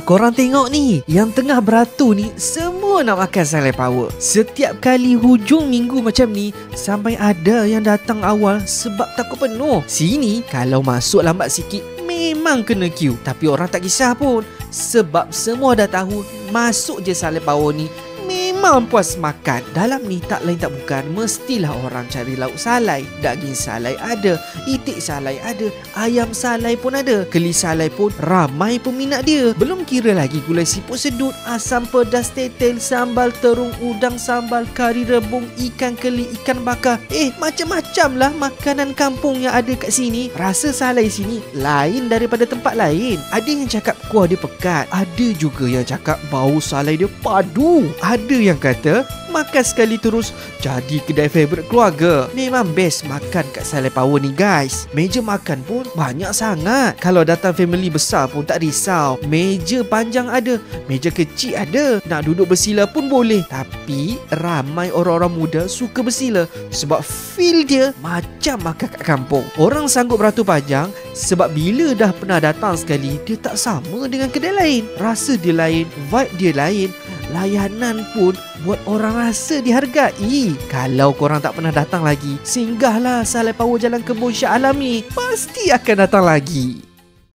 Korang tengok ni, yang tengah beratur ni semua nak makan salai power. Setiap kali hujung minggu macam ni, sampai ada yang datang awal sebab takut penuh. Sini kalau masuk lambat sikit memang kena queue. Tapi orang tak kisah pun, sebab semua dah tahu masuk je salai power ni memang puas makan. Dalam ni tak lain tak bukan, mestilah orang cari lauk salai. Daging salai ada, itik salai ada, ayam salai pun ada, keli salai pun ramai peminat dia. Belum kira lagi gulai siput sedut, asam pedas tetel, sambal terung, udang sambal, kari rebung, ikan keli, ikan bakar. Macam-macam lah makanan kampung yang ada kat sini. Rasa salai sini lain daripada tempat lain. Ada yang cakap kuah dia pekat, ada juga yang cakap bau salai dia padu, ada yang kata makan sekali terus jadi kedai favourite keluarga. Memang best makan kat Salai Power ni guys. Meja makan pun banyak sangat. Kalau datang family besar pun tak risau. Meja panjang ada, meja kecil ada. Nak duduk bersila pun boleh. Tapi ramai orang-orang muda suka bersila sebab feel dia macam makan kat kampung. Orang sanggup beratur panjang sebab bila dah pernah datang sekali, dia tak sama dengan kedai lain. Rasa dia lain, vibe dia lain, layanan pun buat orang rasa dihargai. Kalau korang tak pernah datang lagi, singgahlah Salai Power Jalan Kebun Shah Alam ni. Pasti akan datang lagi.